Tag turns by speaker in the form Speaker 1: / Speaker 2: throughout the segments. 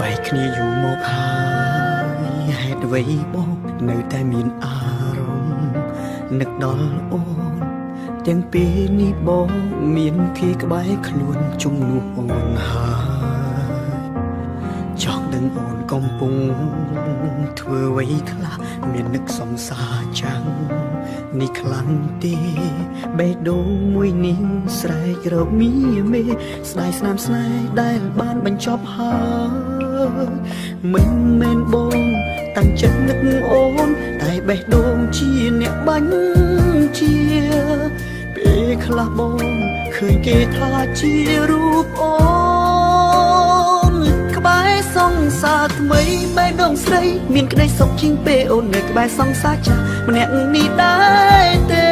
Speaker 1: បែកគ្នាយូរមកហើយហេតុអ្វីបងនៅតែមានអារម្មណ៍នឹកដល់អូនទាំងពេលនេះបងមានគេក្បែរខ្លួនជំនួសអូនហើយចង់ដឹងអូនកំពុងធ្វើអ្វីខ្លះមាននឹកសង្សារចាំងនេះខ្លាំងទេបេះដូងមួយនេះស្រែករកមីមេស្ដាយស្នាមស្នេហ៍ដែលបានបញ្ចប់ហើយមិនមែនបងតាំងចិត្តនឹកអូនតែបេះដូងជាអ្នកបាញ់ជាពេលខ្លះបងឃើញគេថាជារូបអូនក្បែរសង្សារថ្មីបេះដូងស្រីមានក្តីសុខជាងពេលអូននៅក្បែរសង្សារចាស់ម្នាក់នេះដែរទេ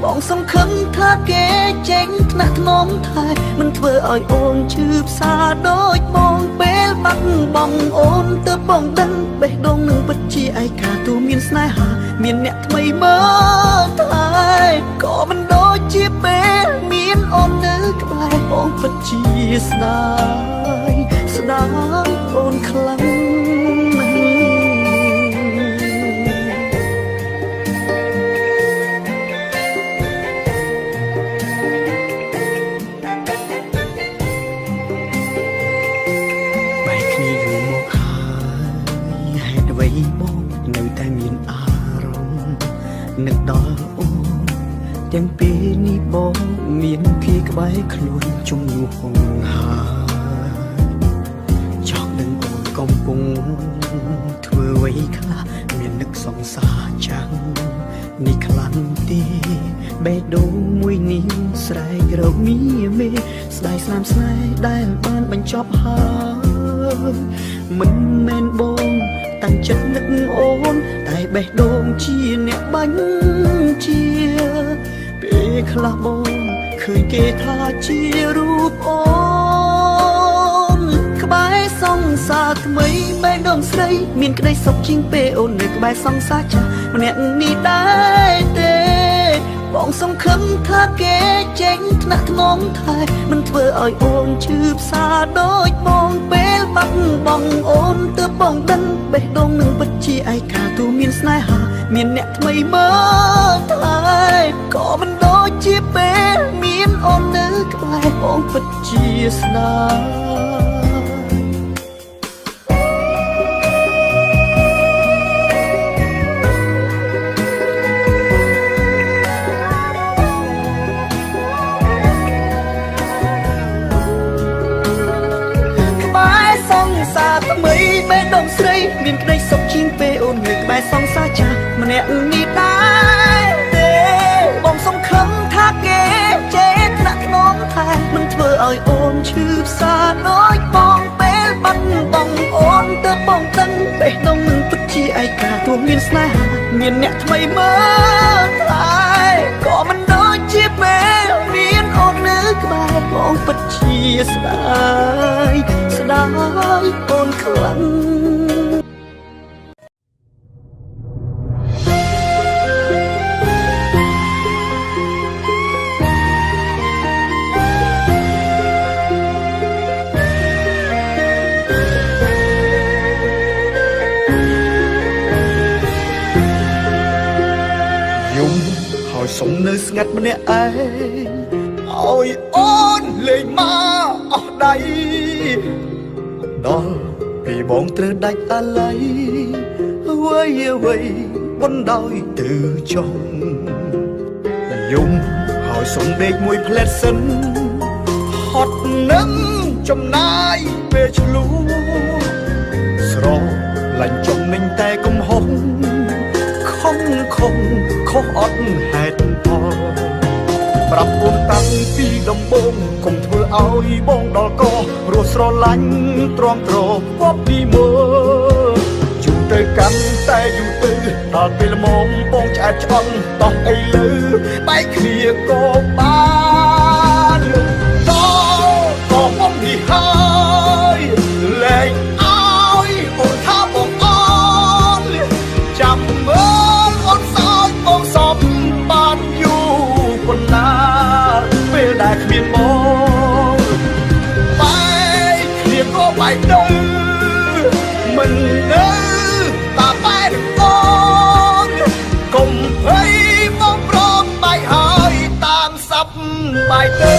Speaker 1: បងសង្ឃឹមថាគេចេញថ្នាក់ថ្នមថែមិនធ្វើឲ្យអូនឈឺផ្សាដូចបងពេលបាត់បង់អូនទើបបងដឹងបេះដូងនឹងពិតជាឯកាទូមានស្នេហាមានអ្នកថ្មីមើលថែក៏មិនដូចជាពេលមានអូននៅក្បែរបងពិតជាស្ដាយស្ដាយអូនខ្លាំងបងនៅតែមានអារម្មណ៍នឹកដល់អូនទាំងពេលនេះបងមានគេក្បែរខ្លួនជំនួសអូនហើយចង់ដឹងអូនកំពុងធ្វើអ្វីខ្លះមាននឹកសង្សារចាំងនេះខ្លាំងទេបេះដូងមួយនេះស្រែករកមីមេស្ដាយស្នាមស្នេហ៍ដែលបានបញ្ចប់ហើយមិនមែនបងតាំងចិត្តនឹកអូនតែបេះដូងជាអ្នកបាញ់ជាពេលខ្លះបងឃើញគេថាជារូបអូនក្បែរសង្សារថ្មីបេះដូងស្រីមានក្តីសុខជាងពេលអូននៅក្បែរសង្សារចាស់ម្នាក់នេះដែរទេបងសង្ឃឹមថាគេចេញថ្នាក់ថ្នមថែមិនធ្វើឲ្យអូនឈឺផ្សាដូចបងពេលបាត់បង់អូនទើបបងដឹងបេះដូងនឹងពិតជាឯកាទូមានស្នេហាមានអ្នកថ្មីមើលថែក៏មិនដូចជាពេលមានអូននៅក្បែរបងពិតជាស្ដាយថ្មីបេះដូងស្រីមានក្តីសុខជាងពេលអូននៅក្បែរសង្សារចាស់ម្នាក់នេះដែរទេបងសង្ឃឹមថាគេចេះថ្នាក់ថ្នមថែមិនធ្វើឲ្យអូនឈឺផ្សាដូចបងពេលបាត់បង់អូនទើបបងដឹងបេះដូងនឹងពិតជាឯកាទោះមានស្នេហាមានអ្នកថ្មីមើលថែក៏មិនដូចជាពេលមានអូននៅក្បែរបងពិតជាស្ដាយស្ដាយអូនខ្លាំងយំហើយសុំនៅស្ងាត់ម្នាក់ឯងឲ្យអូនលេងមកអស់ដៃដល់ពេលបងត្រូវដាច់អាល័យអ្វីបណ្ដោយទៅចុងយំហើយសុំដេកមួយផ្លែតសិនហត់នឹងចំណាយពេលឆ្លូស្រលាញ់ចំមិញតែកំហុសខំខុសអត់ហេតុផលប្រាប់អូនតាំងពីដំបូងកុំធ្វើឲ្យបងដល់ករស់ស្រឡាញ់ទ្រាំទ្រពប់ពីមើលជូរទៅកាន់តែយូរទៅដល់ពេលល្មមបងឆ្អែតឆ្អន់តោះអីលើបែកគ្នាក៏បានក៏បងនេះហើយលែងឲ្យអូនថាបងអន់ចាំមើលអូនសោចបងសពបានយូរប៉ុណ្ណាពេលដែលគ្មានបងបែកគ្នាក៏បែកទៅ មិននៅតាបែរអូនកុំភ័យមកព្រមបែកហើយតាមសັບបាយទៅ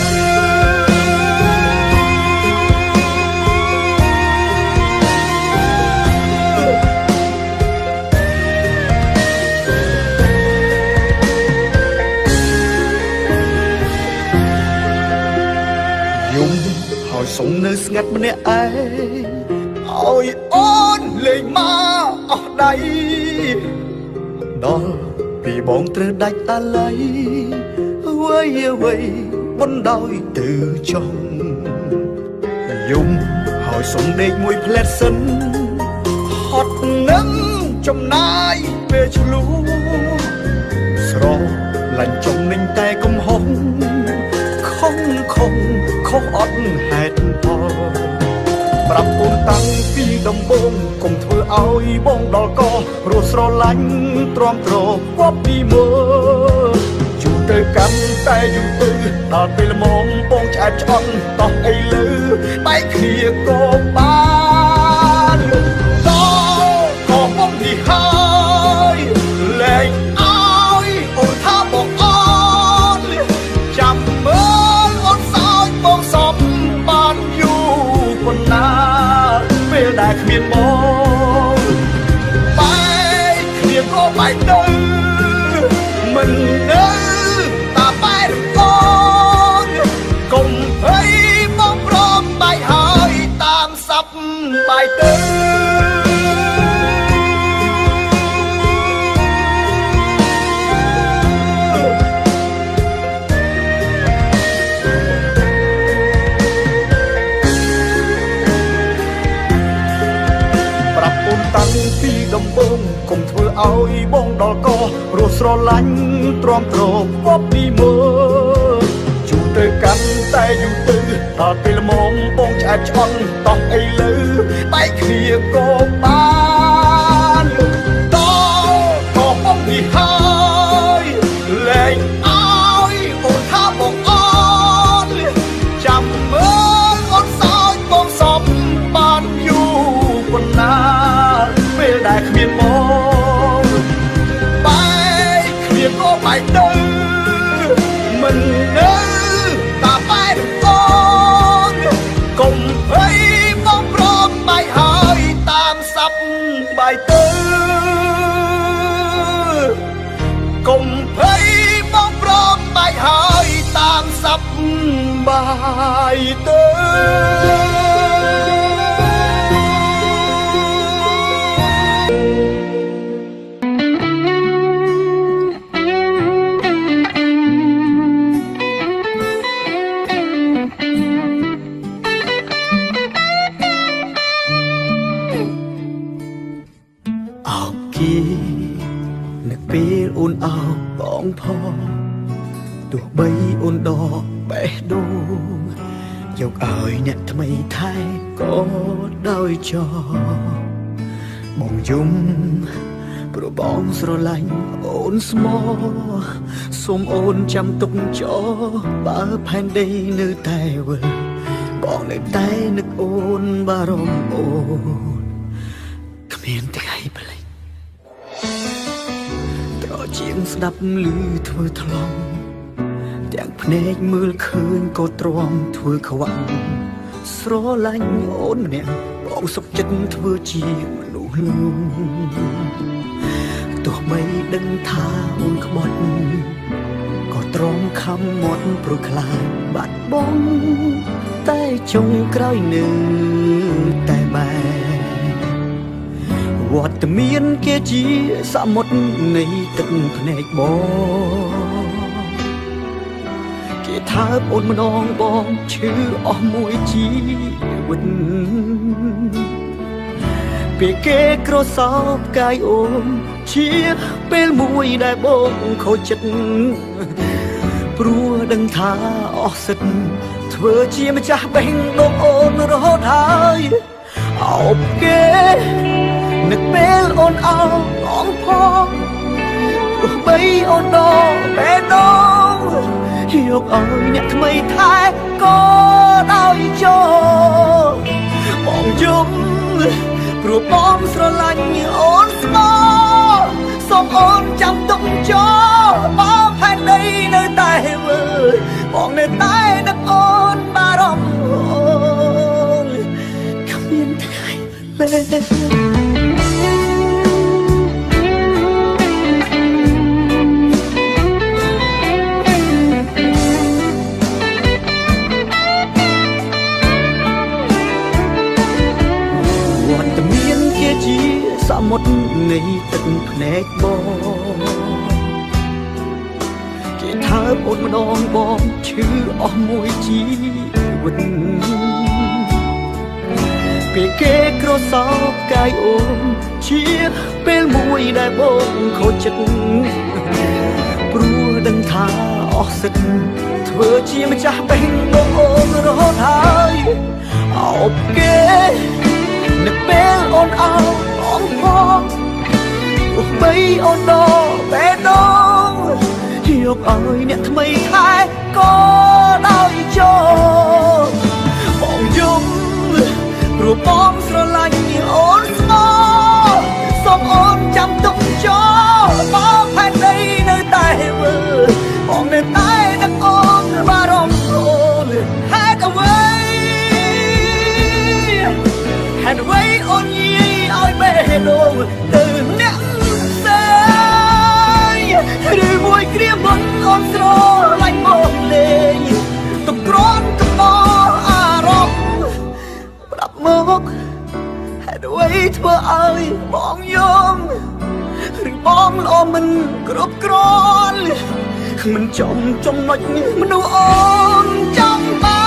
Speaker 1: ហើយសុំនៅស្ងាត់ម្នាក់ឯងឲ្យអូនលេងមកអស់ដៃដល់ពីបងត្រូវដាច់អាឡ័យអ្វីបណ្ដោយទៅចង់យំហើយសុំដេកមួយផ្លែតសិនហត់នឹងចំណាយពេលឆ្លូស្រលាញ់ចំនឹងតែកំហុសខុសអត់ហេតុផលប្រាប់អូនតាំងពីដំបូងកុំធ្វើឲ្យបងដល់កព្រោះស្រឡាញ់ទ្រាំទ្រគប់ពីមើលយូរទៅកាន់តែយូរទៅដល់ពេលល្មមបងឆ្អែតឆ្អន់តោះអីលើបែកគ្នាក៏បានដល់ក៏បងនេះហើយលែងឲ្យអូនថាបងអន់ចាំមើលអូនសោយបងសំបានយូរប៉ុណ្ណាពេលដែលគ្មានបងបែកគ្នាក៏បែកទៅមិននៅតាបែកអូនកុំភ័យបងព្រមបែកហើយតាមសັບបែកទៅតាំងពីដំបូងកុំធ្វើឲ្យបងដល់កព្រោះស្រឡាញ់ទ្រាំទ្រគប់ពីមើលយូរទៅកាន់តែយូរទៅដល់ពេលល្មមបងឆ្អែតឆ្អន់តោះអីលើបែកគ្នាក៏បានដល់ក៏បងនេះហើយលែងឲ្យអូនថាបងអន់ចាំមើលអូនសោយបងសំបានយូរប៉ុណ្ណាពេលដែលគ្មានមកបែកគ្នាក៏បែកទៅមិននៅតាបែកអូនកុំភ័យបងព្រមបែកហើយតាមសັບបែកទៅកុំភ័យបងព្រមបែកហើយតាមសັບបែកទៅនឹកពេលអូនអោបបងផងទោះបីអូនដកបេះដូងយកឲ្យអ្នកថ្មីថែក៏ដោយចោបងយំព្រោះបងស្រឡាញ់អូនស្មោះសូមអូនចាំទុកចោបើផែនដីនៅតែវិលបងនៅតែនឹកអូនបារម្ភអូនគ្មានថ្ងៃប្លែកជាងស្ដាប់ឮធ្វើថ្លង់ទាំងភ្នែកមើលឃើញក៏ទ្រាំធ្វើខ្វាក់ស្រឡាញ់អូនម្នាក់បងសុខចិត្តធ្វើជាមនុស្សលងទោះបីដឹងថាអូនក្បត់ក៏ទ្រាំខំមាត់ព្រោះខ្លាចបាត់បង់តែចុងក្រោយនៅតែបែវត្តមានគេជាសមុទ្រនៃទឹកភ្នែកបងគេថើបអូនម្ដងបងឈឺអស់មួយជីវិតពេលគេក្រសោបកាយអូនជាពេលមួយដែលបងខូចចិត្តព្រោះដឹងថាអស់សិទ្ធធ្វើជាម្ចាស់បេះដូងអូនរហូតហើយអោបគេនឹកពេលអូនអោអងផងទោះបីអូនដកបេះដូងយកឲ្យអ្នកថ្មីថែក៏ដោយចោបងយំព្រ ព្រោះបងស្រឡាញ់អូនស្មោះសូមអូនចាំទុកចោលបងផែនដីនៅតែវើបងនៅតែនឹកអូនបារម្ភអូនគ្មានថ្ងៃលេសមុទ្រនៃទឹកភ្នែកបងគេថាអូនម្ដងបងឈឺអស់មួយជីវិតពេលគេក្រសោបកាយអូនជាពេលមួយដែលបងខូចចិត្តព្រោះដឹងថាអស់សិទ្ធធ្វើជាម្ចាស់បេះដូងអូនរហូតហើយអោបគេនៅពេលអូនអោបបងផងទោះបីអូនដល់បេះដូងយកឲ្យអ្នកថ្មីថែក៏ដោយចូលបងយំព្រោះបងស្រឡាញ់អូនស្មោះសូមអូនចាំទុកចោលបងផែនដីនៅតែវើបងនៅតែនឹកអូនបារម្ភអូនហេតុអ្វីអូនយាយឲ្យបេះដូងទៅអ្នកផ្សេងឬមួយគ្រាមុនអូនស្រឡាញ់មកលេងទុកក្រនកបអារម្មណ៍ប្រាប់មកហេតុអ្វីធ្វើឲ្យបងយំឬបងល្អមិនគ្រប់គ្រាន់មិនចំចំណុចមនុស្សអូនចង់បា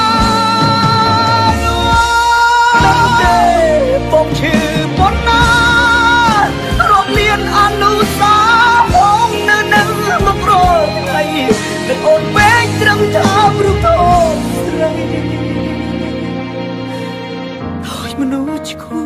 Speaker 1: នដឹងទេបងឈឺប៉ុណ្ណារាប់លានអនុសាវរីយ៍នៅនឹងមករកថ្ងៃដែលអូនពេកត្រឹមថាព្រោះអូនស្រីហើយមនុស្សឈួ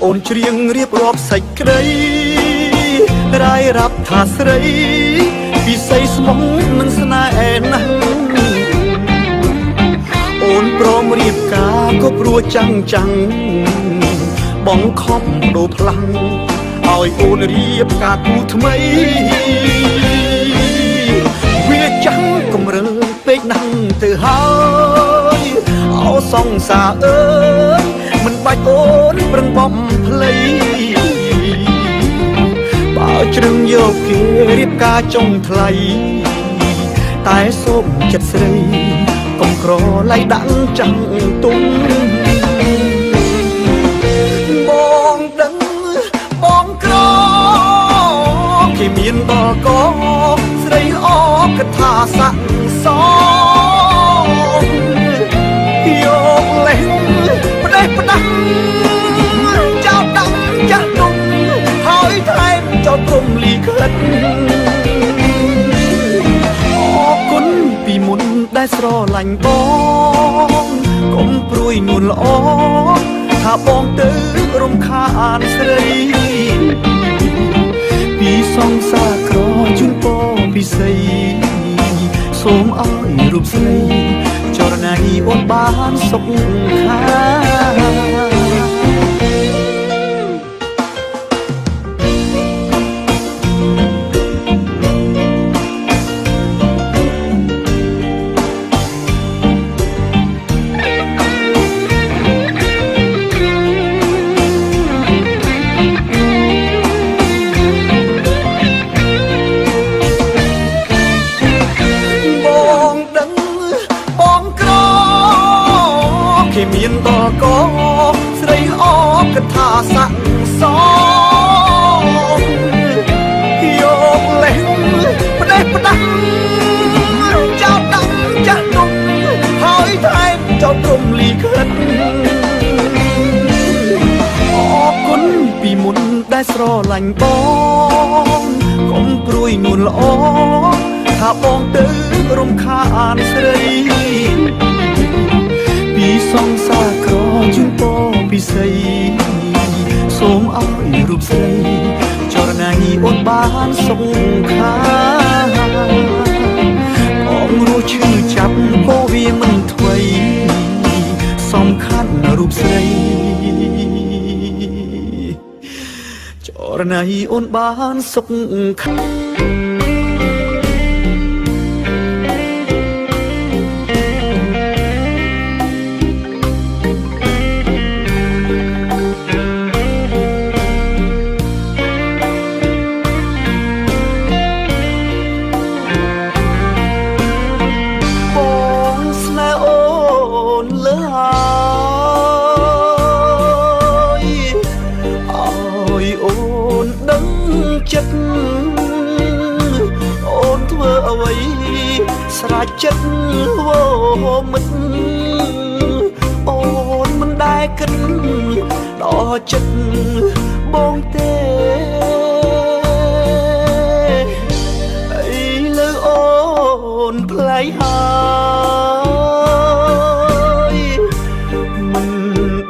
Speaker 1: អូនច្រៀងរៀបរាប់សេចក្តីរាយរាប់ថាស្រីពិសីស្មុំនឹងស្នេហ៍ណាស់អូនព្រមរៀបការក៏ព្រោះចាំងបងខំបដូរផ្លាំងឲ្យអូនរៀបការគូថ្មីវាចាំងកំរើពេកណាស់ទៅហើយអោសង្សារអើយមិនបាច់អូនប្រឹងបំភ្លៃបើជ្រឹងយកគេរៀបការចុងថ្លៃតែសូមចិត្តស្រីកុំក្រឡៃដាក់ចាំងទុំបងដឹងបងក្រគេមានដល់កស្រីល្អកថាស័ក្តិសមយកលេងផ្ដេសផ្ដាំចោលដាក់ចាស់ទុំហើយថែមចោលព្រំលីខិតអរគុណពីមុនដែលស្រឡាញ់បងកុំព្រួយនួនល្អថាបងទៅរំខានស្រីពីសងសាក្រជូនពរពិសីសូមឲ្យរូបស្រីចរណៃអូនបានសុខខាគេមានដល់កស្រីល្អកថាស័ក្តិសមយកលេងផ្ដេសផ្ដាំចោលដាក់ចាស់ទុំហើយថែមចោលព្រំលីខិតអ លាញ់បងកុំព្រួយនួនល្អថាបងទៅរំខានស្រីពីសងសាក្រជូនពរពិសីសូមឲ្យរូបស្រីចរណៃអូនបានសុខខាបងរស់ឈឺចាប់ក៏វាមិនថ្មីសំខាន់រូបស្រីចរណៃអូនបានសុខខាស្រេចចិត្តវោមិត្តអូនមិនដែលគិតដល់ចិត្តបងទេអីលើអូនផ្លៃហើយមិន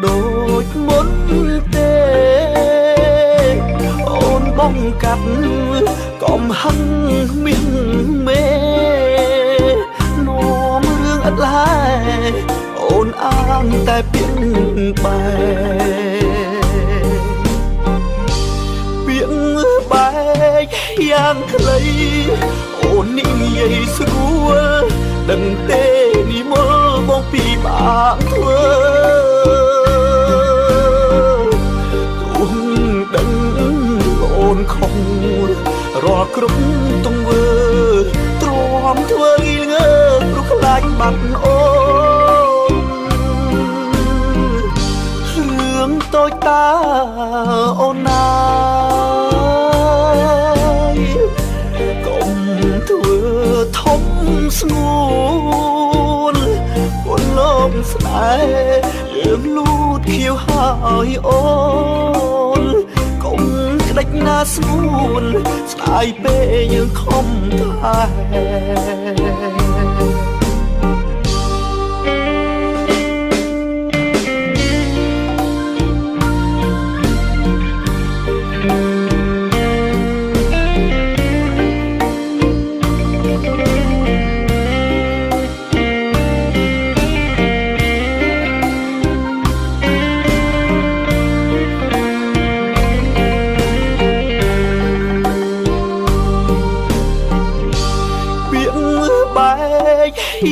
Speaker 1: ដូចមុនទេអូនបងកាត់កំហឹងមាសមេអត់ឡើយអូនអាងតែពាក្យបែពាក្យបែកយ៉ាងខ្លីអូននិយាយស្រួលដឹងទេនេះមកបងពីបាក់ធ្វើទុំដឹងអូនខំរាល់គ្រប់ទង្វើទ្រាំធ្វើងើព្រោះខ្លាចបាត់អូនរឿងតូចតាអូនណាយកុំធ្វើធំស្ងួនគុណលោកស្នេហ៍យើងលូតខៀវហើយអូនកុំក្តិចណាស្ងួនស្ដាយពេកយើងខំតែ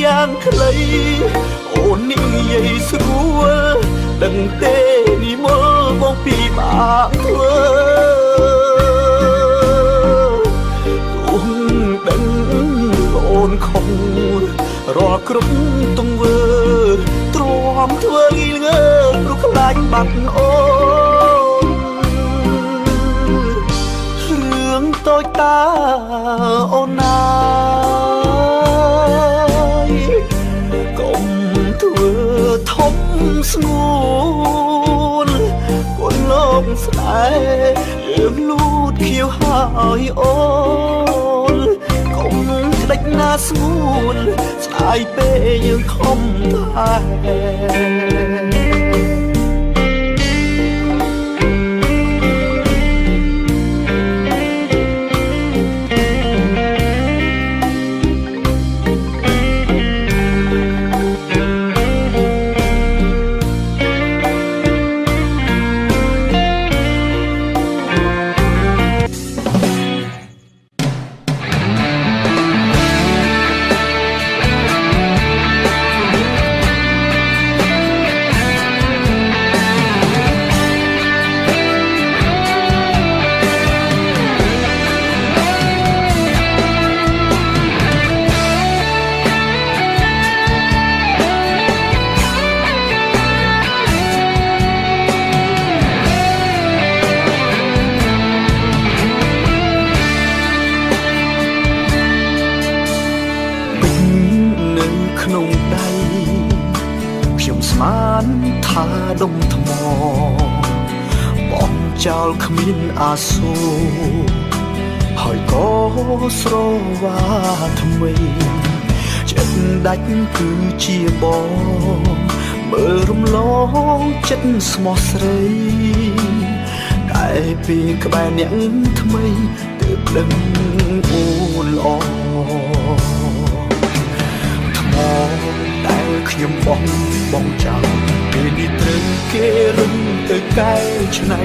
Speaker 1: យ៉ាងខ្លីអូននិយាយស្រួលដឹងទេនេះមកបងពីបាក់ធ្វើទុំដឹងអូនខំរាល់គ្រប់ទង្វើទ្រាំធ្វើងើព្រោះខ្លាចបាត់អូនរឿងតូចតាអូនណាធ្វើធំស្ងួនគុណលោកស្នេហ៍យើងលូតខៀវហើយអូនកុំក្តិចណាស្ងួនស្ដាយពេកយើងខំតែដុំថ្មប បងចោលគ្មានអាសូរហើយក៏ស្រវាថ្មីចិត្តដាច់គឺជាបងមើលរំលងចិត្តស្មោះស្រីតែពេលក្បែរអ្នកថ្មីទើបដឹងអូនល្អថ្មដែលខ្ញុំបងចោលពេលនេះត្រូវគេរឹងទៅកែច្នៃ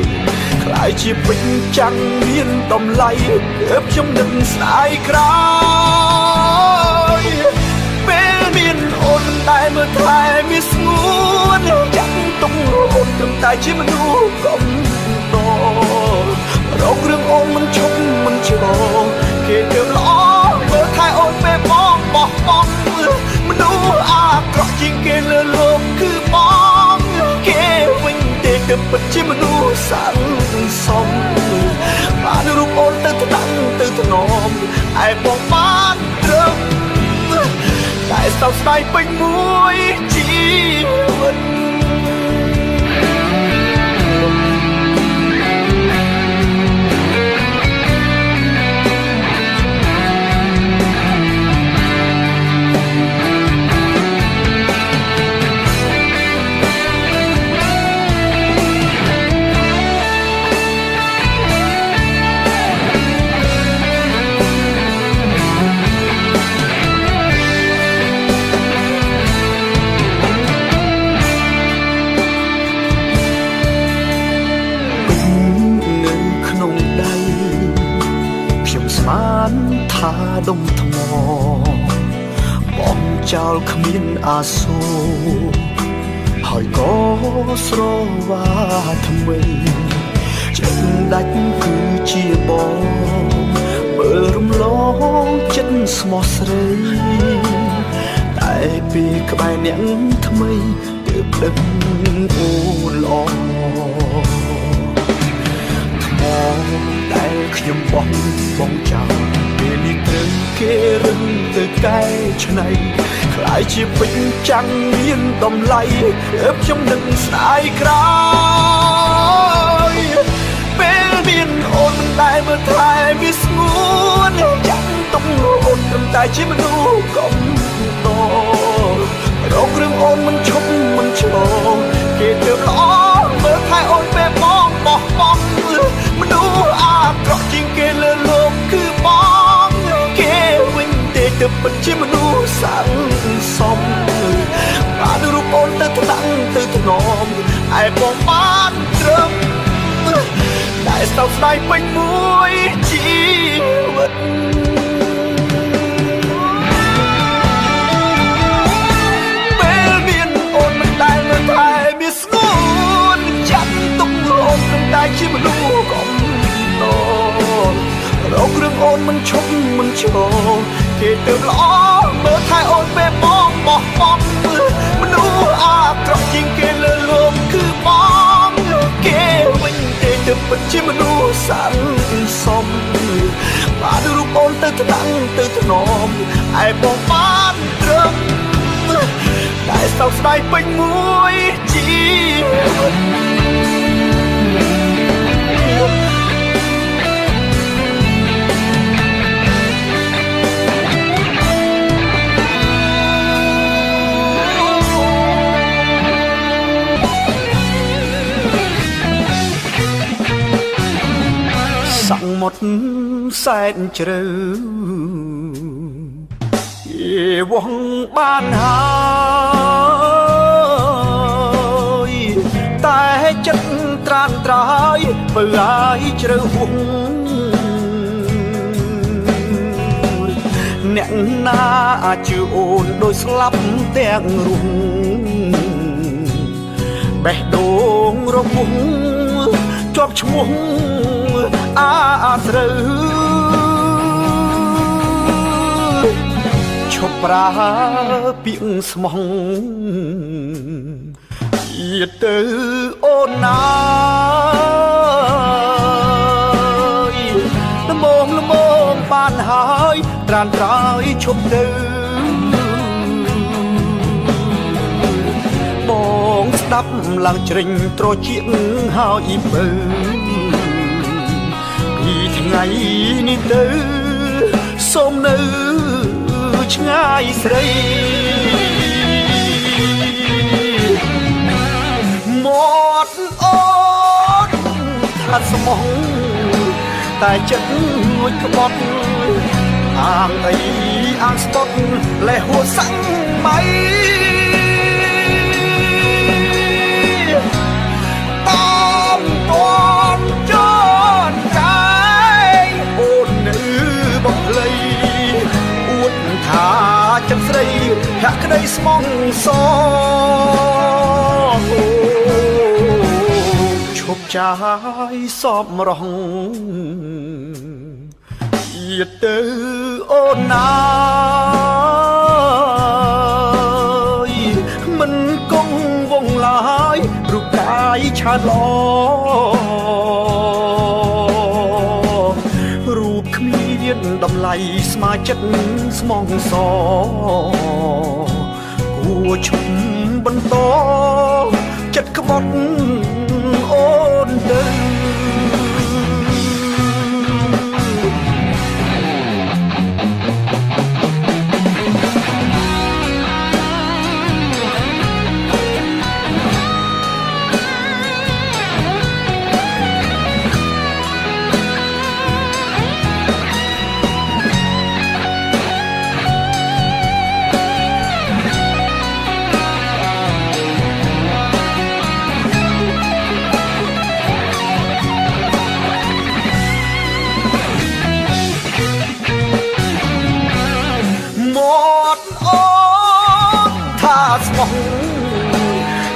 Speaker 1: ខ្លាយជាពេញចាំងមានតម្លៃទើបខ្ញុំនឹងស្ដាយក្រោយពេលមានអូនដែលមើលថែមានស្ងួនចាំងទុំអូនត្រឹមតែជាមនុស្សកំដររករឿងអូនមិនឈប់មិនឆ្លងគេទើបល្អមើលថែអូនពេលបងបោះបង់មនុស្សអាក្រក់ជាងគេលើលោកគឺបងគេវិញទេទើបពិតជាមនុស្សស័ក្តិសមបានរូបអូនទៅថ្នាំទៅថ្នមឯបងបានត្រឹមតែសោកស្ដាយពេញមួយជីវិតថាដុំថ្មបងចោលគ្មានអាសូរហើយក៏ស្រវាថ្មីចិត្តដាច់គឺជាបងមើលរំលងចិត្តស្មោះស្រីតែពេលក្បែរអ្នកថ្មីទើបដឹងអូនល្អថ្មដែលខ្ញុំបងចោលពេលនេះត្រូវគេរឹងទៅកែច្នៃខ្លាយជាពេញចាំងមានតម្លៃទើបខ្ញុំនឹងស្ដាយក្រោយពេលមានអូនមិនដែលមើលថែមានស្ងួនចាំងទុំអូនត្រឹមតែជាមនុស្សកំដររករឿងអូនមិនឈប់មិនឆ្លងគេទើបល្អមើលថែអូនពេលបងបោះបង់មនុស្សអាក្រក់ជាងគេលើលោកគឺបងគេវិញទេទើបពិតជាមនុស្សស័ក្តិសមបានរូបអូនទៅថ្នាំទៅថ្នមឯបងបានត្រឹមតែសោកស្ដាយពេញមួយជីវិតពេលមានអូនមិនដែលមើលថែមានស្ងួនចាំទុំអូនត្រឹមតែជាមនុស្សកំដររករឿងអូនមិនឈប់មិនឆ្លងគេទើបល្អមើលថែអូនពេលបងបោះបង់មនុស្សអាក្រក់ជាងគេលើលោកគឺបងគេវិញទេទើបពិតជាមនុស្សស័ក្តិសមបានរូបអូនទៅថ្នាំទៅថ្នមឯបងបានត្រឹមតែសោកស្ដាយពេញមួយជីវិតសង្មុតសែនជ្រៅវងបានហើយតែចិត្តត្រានត្រើយបើឲ្យជ្រៅវងអ្នកណាអាចជឿអូនដោយស្លាប់ទាំងរួងបេះដូងរងជាប់ឈ្មោះអាស្រូវឈប់ប្រើពាក្យស្មោះទៀតទៅអូនណាល្មមបានហើយត្រានត្រើយឈប់ទៅបងស្ ដាប់ឡើងជ្រិញត្រចៀកហើយបើពីថ្ងៃនេះទៅសូមនៅឆ្ងាយស្រីមាត់អូនថាស្មោះតែចិត្តមួយក្បត់អាងអីអាងស្បត់លេហួសាំងមៃតាមតាន់ចនកាយអូននៅបំភ្លៃអួតថាចិត្តស្រីហាក់ក្តីស្មងសឈប់ចាយសពរងយាទៅអូនណាយមិនគង់វងឡើយរូបកាយឆើតល្អរូបគ្មានតម្លៃស្មើចិត្តស្មងសគួរឈប់បន្តចិត្តក្បត់អូនទៅ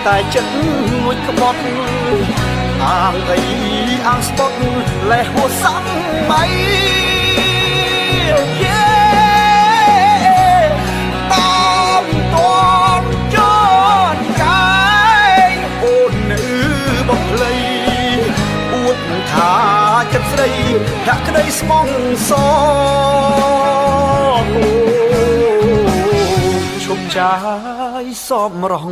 Speaker 1: តែចិត្តមួយក្បត់អាងអីអាងស្បត់លេហួសាំងមៃតាមតាន់ចនកាយអូននៅបំភ្លៃអួតថាចិត្តស្រីហាក់ក្តីស្មងសឈប់ចាយសពរង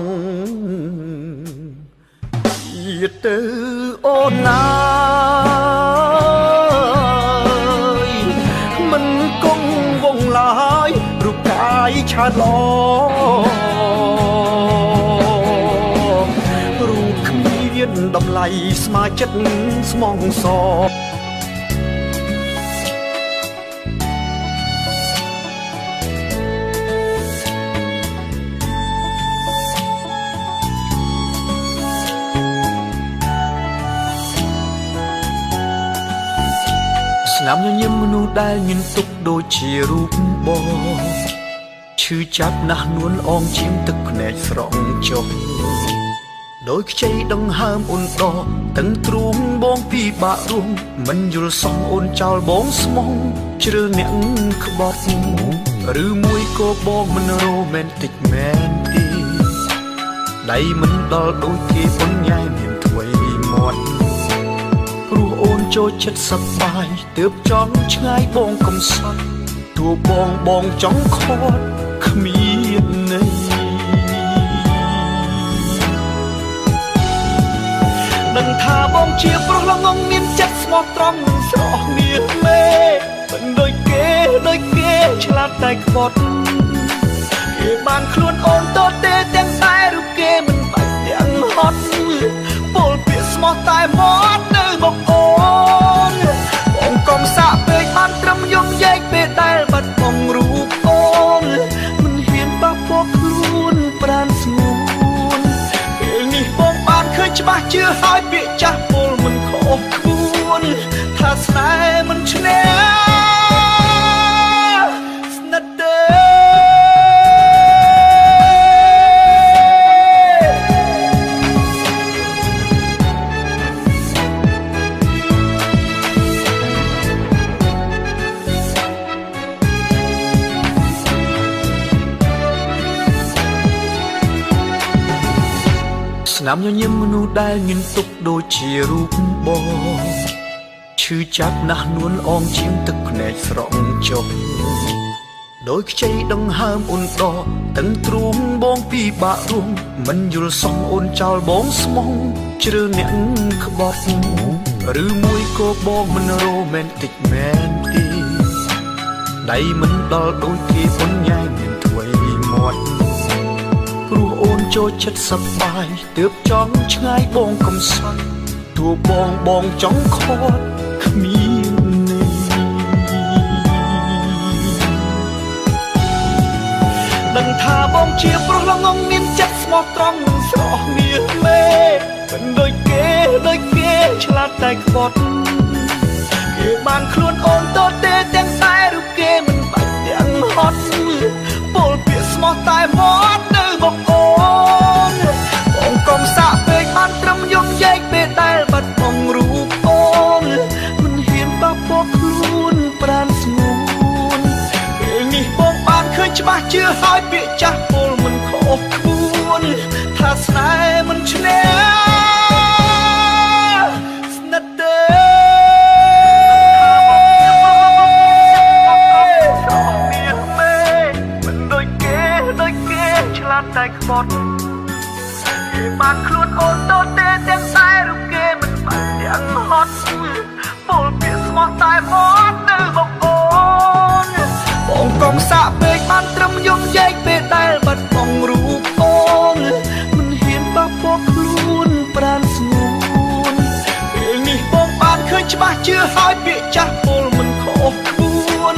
Speaker 1: យាទៅអូនណាយមិនគង់វងឡើយរូបកាយឆើតល្អរូបគ្មានតម្លៃស្មើចិត្តស្មងសស្នាមញញឹមមនុស្សដែលញញទុកដូចជារូបបងឈឺចាប់ណាស់នួនអងជាងទឹកភ្នែកស្រង់ចុះដោយខ្ចីដង្ហើមអូនដកទាំងទ្រូងបងពីបាក់រួមមិនយល់សោះអូនចោលបងស្មងជ្រើអ្នកក្បត់ឬមួយក៏បងមិនរ៉ូមែនទិកមែនទេដៃមិនដល់ដូចគេប៉ុនញ៉ៃមានថ្មីមាត់អូនចូលចិត្តសប្បាយទើបចង់ឆ្ងាយបងកំសត់ទោះបងចង់ខត់គ្មានន័យដឹងថាបងជាប្រុសល្ងងមានចិត្តស្មោះត្រង់នឹងស្រស់មាសមេមិនដូចគេឆ្លាតតែក្បត់គេបានខ្លួនអូនតទេទាំងតែឬគេមិនបាច់ទាំងហត់ពលពាក្យស្មោះតែមាត់នៅមកអូនបងកុំសាក់ពេកបានត្រឹមយំយែកពេលដែលបាត់បង់រូបអូនមិនហ៊ានបាក់ពោខ្លួនប្រានស្ងួនពេលនេះបងបានឃើញច្បាស់ជឿហើយពាក្យចាស់ពលមិនខុសខ្លួន ថាស្នេហ៍មិនឈ្នះស្និទ្ធទេស្នាមញញឹមមនុស្សដែលញញទុកដូចជារូបបងឈឺចាប់ណាស់នួនអងជាងទឹកភ្នែកស្រង់ចុះ đôi chây đằng ham ôn đỏ từng truông bong pi bạ ruộng mình dul song ôn chào bong smong chữ nén khbọt rư mùi cô bong mình romantic man ti đây mình đo đôi khi bốn nhai miền thuê mọt ru ôn cho chất sập bài tướp chóng ngay bong cầm xoay tua bong bong chóng khó miên đừng thà bong chia pro lo ngong miên chất small trong sọ miên mê vẫn đôi kế chlat tay bọt kề bàn khuôn ôn tốt tê tiếng tai ru kê mình bạch tiếng hot bol bia small tai mót nơi bọc ôn bong công xạ về ban trâm dung dây về tay bật bong ru ôn mình hiền ba bọc luôn pran smun nghỉ bong ban khơi chma chưa hai bị cha bol mình khổ cuốn tha sai mình chne tay bọt bàn khuôn ôn tốt tê tiếng tai ru kê mình bật tiếng hot bol bia small tai mót nơi bọc ôn bong công xạ về ban trâm dung dây về tay bật bong ru ôn mình hiền ba bọc luôn pran smun nghỉ bong ban khơi chma chưa hai bị cha bol mình khổ cuốn